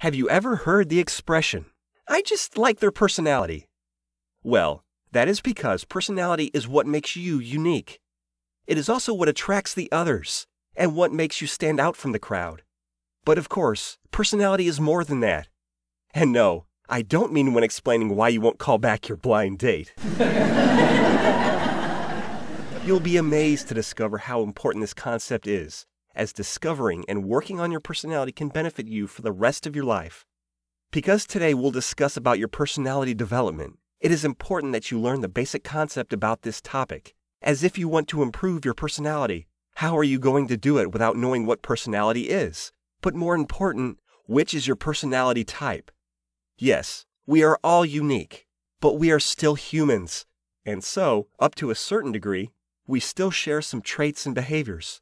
Have you ever heard the expression, "I just like their personality"? Well, that is because personality is what makes you unique. It is also what attracts the others, and what makes you stand out from the crowd. But of course, personality is more than that. And no, I don't mean when explaining why you won't call back your blind date. You'll be amazed to discover how important this concept is, as discovering and working on your personality can benefit you for the rest of your life. Because today we'll discuss about your personality development, it is important that you learn the basic concept about this topic. As if you want to improve your personality, how are you going to do it without knowing what personality is? But more important, which is your personality type? Yes, we are all unique, but we are still humans. And so, up to a certain degree, we still share some traits and behaviors.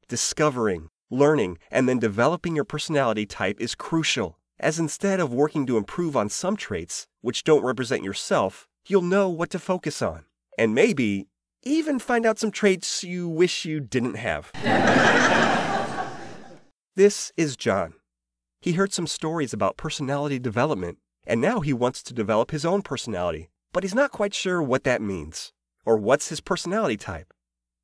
Discovering, learning, and then developing your personality type is crucial, as instead of working to improve on some traits, which don't represent yourself, you'll know what to focus on, and maybe even find out some traits you wish you didn't have. This is John. He heard some stories about personality development, and now he wants to develop his own personality, but he's not quite sure what that means, or what's his personality type.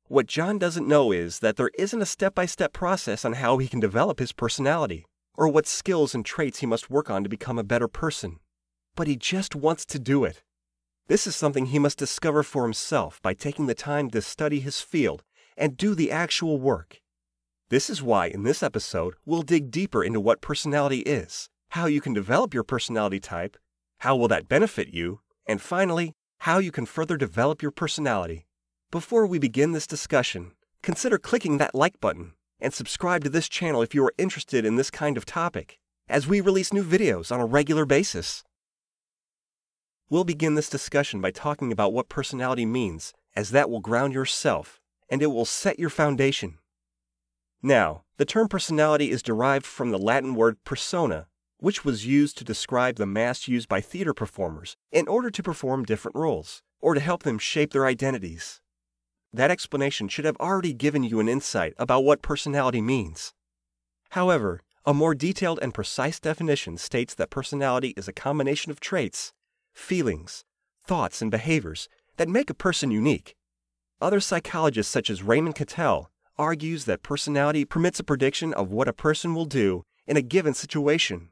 What John doesn't know is that there isn't a step-by-step process on how he can develop his personality, or what skills and traits he must work on to become a better person. But he just wants to do it. This is something he must discover for himself by taking the time to study his field and do the actual work. This is why in this episode we'll dig deeper into what personality is, how you can develop your personality type, how will that benefit you, and finally, how you can further develop your personality. Before we begin this discussion, consider clicking that like button and subscribe to this channel if you are interested in this kind of topic, as we release new videos on a regular basis. We'll begin this discussion by talking about what personality means, as that will ground yourself, and it will set your foundation. Now, the term personality is derived from the Latin word persona, which was used to describe the mask used by theater performers in order to perform different roles, or to help them shape their identities. That explanation should have already given you an insight about what personality means. However, a more detailed and precise definition states that personality is a combination of traits, feelings, thoughts, and behaviors that make a person unique. Other psychologists such as Raymond Cattell argues that personality permits a prediction of what a person will do in a given situation.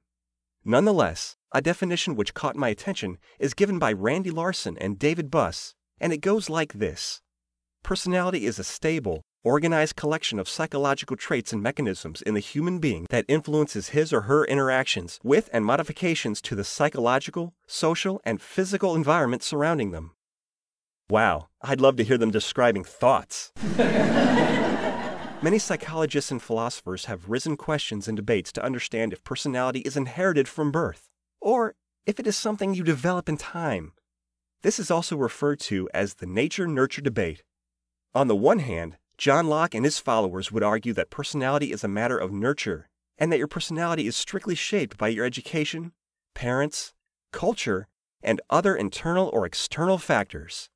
Nonetheless, a definition which caught my attention is given by Randy Larson and David Buss, and it goes like this. Personality is a stable, organized collection of psychological traits and mechanisms in the human being that influences his or her interactions with and modifications to the psychological, social, and physical environment surrounding them. Wow, I'd love to hear them describing thoughts. Many psychologists and philosophers have risen questions and debates to understand if personality is inherited from birth, or if it is something you develop in time. This is also referred to as the nature-nurture debate. On the one hand, John Locke and his followers would argue that personality is a matter of nurture, and that your personality is strictly shaped by your education, parents, culture, and other internal or external factors.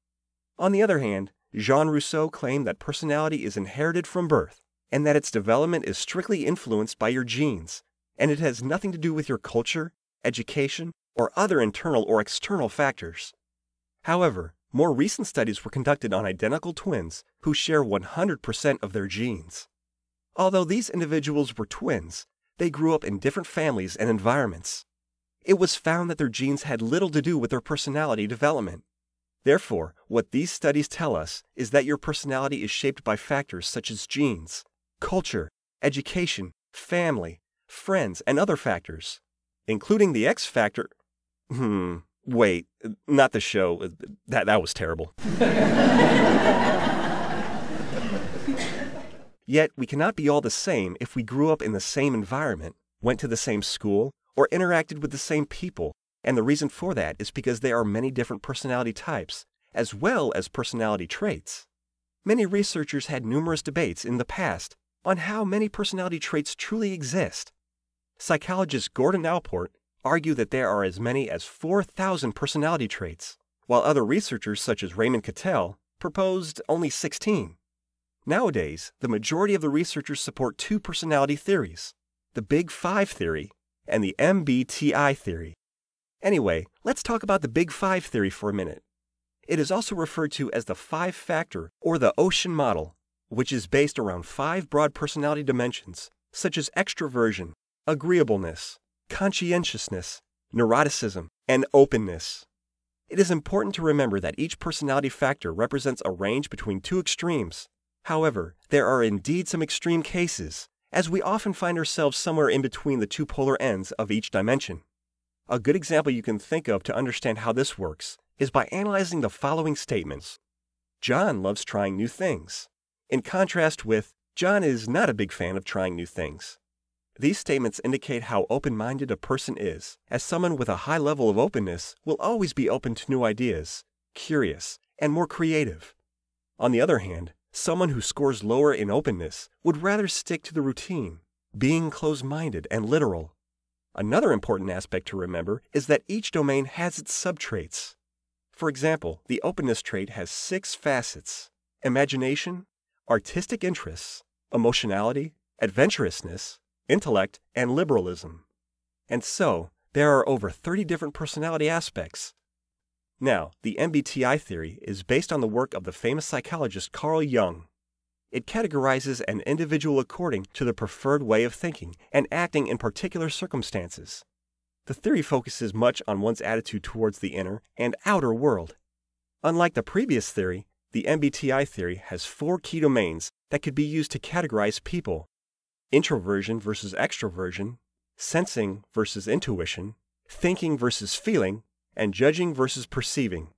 On the other hand, Jean Rousseau claimed that personality is inherited from birth, and that its development is strictly influenced by your genes, and it has nothing to do with your culture, education, or other internal or external factors. However, more recent studies were conducted on identical twins who share 100% of their genes. Although these individuals were twins, they grew up in different families and environments. It was found that their genes had little to do with their personality development. Therefore, what these studies tell us is that your personality is shaped by factors such as genes, culture, education, family, friends, and other factors, including the X factor. Wait, not the show. That was terrible. Yet, we cannot be all the same if we grew up in the same environment, went to the same school, or interacted with the same people, and the reason for that is because there are many different personality types, as well as personality traits. Many researchers had numerous debates in the past on how many personality traits truly exist. Psychologist Gordon Allport argue that there are as many as 4,000 personality traits, while other researchers such as Raymond Cattell proposed only 16. Nowadays, the majority of the researchers support two personality theories, the Big Five theory and the MBTI theory. Anyway, let's talk about the Big Five theory for a minute. It is also referred to as the five-factor or the ocean model, which is based around 5 broad personality dimensions, such as extroversion, agreeableness, conscientiousness, neuroticism, and openness. It is important to remember that each personality factor represents a range between 2 extremes. However, there are indeed some extreme cases, as we often find ourselves somewhere in between the 2 polar ends of each dimension. A good example you can think of to understand how this works is by analyzing the following statements. John loves trying new things, in contrast with John is not a big fan of trying new things. These statements indicate how open-minded a person is, as someone with a high level of openness will always be open to new ideas, curious, and more creative. On the other hand, someone who scores lower in openness would rather stick to the routine, being closed-minded and literal. Another important aspect to remember is that each domain has its subtraits. For example, the openness trait has 6 facets: imagination, artistic interests, emotionality, adventurousness, intellect, and liberalism. And so, there are over 30 different personality aspects. Now, the MBTI theory is based on the work of the famous psychologist Carl Jung. It categorizes an individual according to the preferred way of thinking and acting in particular circumstances. The theory focuses much on one's attitude towards the inner and outer world. Unlike the previous theory, the MBTI theory has 4 key domains that could be used to categorize people: introversion versus extroversion, sensing versus intuition, thinking versus feeling, and judging versus perceiving.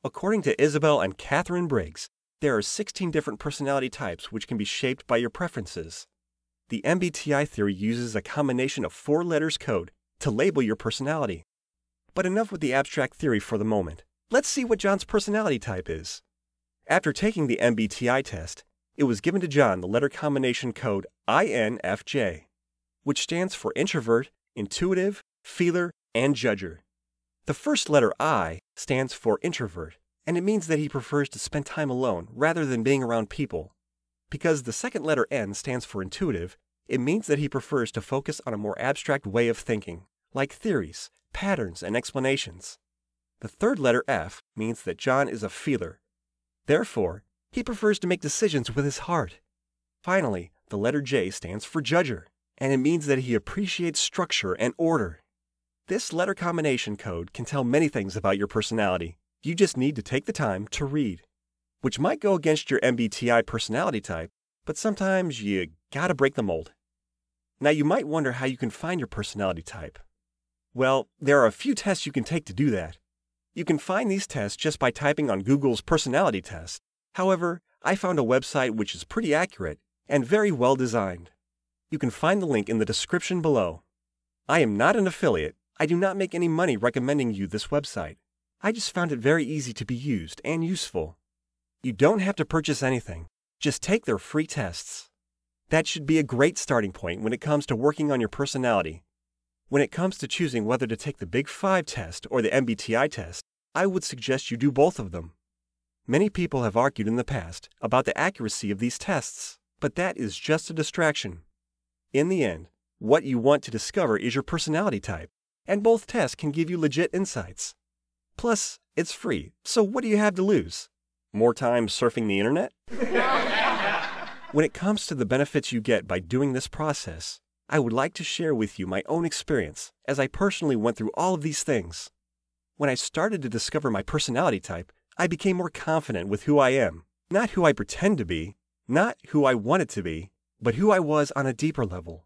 According to Isabel and Catherine Briggs, there are 16 different personality types which can be shaped by your preferences. The MBTI theory uses a combination of 4 letters code to label your personality. But enough with the abstract theory for the moment. Let's see what John's personality type is. After taking the MBTI test, it was given to John the letter combination code INFJ, which stands for introvert, intuitive, feeler, and judger. The first letter I stands for introvert, and it means that he prefers to spend time alone rather than being around people. Because the second letter N stands for intuitive, it means that he prefers to focus on a more abstract way of thinking, like theories, patterns, and explanations. The third letter F means that John is a feeler. Therefore, he prefers to make decisions with his heart. Finally, the letter J stands for judger, and it means that he appreciates structure and order. This letter combination code can tell many things about your personality. You just need to take the time to read, which might go against your MBTI personality type, but sometimes you gotta break the mold. Now you might wonder how you can find your personality type. Well, there are a few tests you can take to do that. You can find these tests just by typing on Google's personality test. However, I found a website which is pretty accurate and very well designed. You can find the link in the description below. I am not an affiliate. I do not make any money recommending you this website. I just found it very easy to be used and useful. You don't have to purchase anything. Just take their free tests. That should be a great starting point when it comes to working on your personality. When it comes to choosing whether to take the Big Five test or the MBTI test, I would suggest you do both of them. Many people have argued in the past about the accuracy of these tests, but that is just a distraction. In the end, what you want to discover is your personality type, and both tests can give you legit insights. Plus, it's free, so what do you have to lose? More time surfing the internet? When it comes to the benefits you get by doing this process, I would like to share with you my own experience, as I personally went through all of these things. When I started to discover my personality type, I became more confident with who I am, not who I pretend to be, not who I wanted to be, but who I was on a deeper level.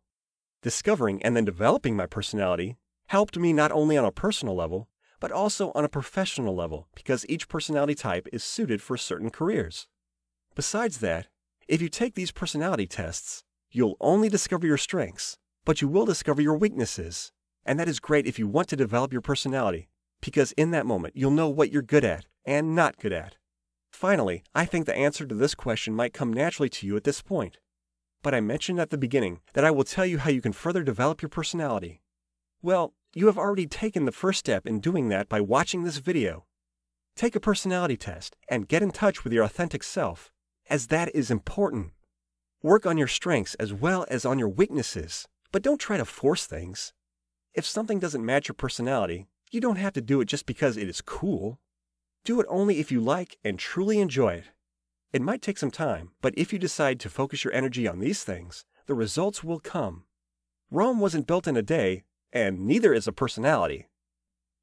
Discovering and then developing my personality helped me not only on a personal level, but also on a professional level because each personality type is suited for certain careers. Besides that, if you take these personality tests, you'll only discover your strengths, but you will discover your weaknesses. And that is great if you want to develop your personality, because in that moment you'll know what you're good at and not good at. Finally, I think the answer to this question might come naturally to you at this point. But I mentioned at the beginning that I will tell you how you can further develop your personality. Well, you have already taken the first step in doing that by watching this video. Take a personality test and get in touch with your authentic self, as that is important. Work on your strengths as well as on your weaknesses, but don't try to force things. If something doesn't match your personality, you don't have to do it just because it is cool. Do it only if you like and truly enjoy it. It might take some time, but if you decide to focus your energy on these things, the results will come. Rome wasn't built in a day, and neither is a personality.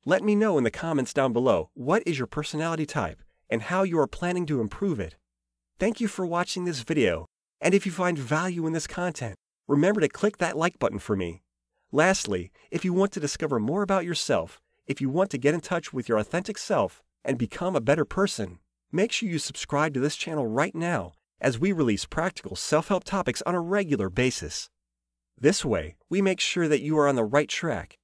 Let me know in the comments down below what is your personality type and how you are planning to improve it. Thank you for watching this video, and if you find value in this content, remember to click that like button for me. Lastly, if you want to discover more about yourself, if you want to get in touch with your authentic self and become a better person, make sure you subscribe to this channel right now as we release practical self-help topics on a regular basis. This way, we make sure that you are on the right track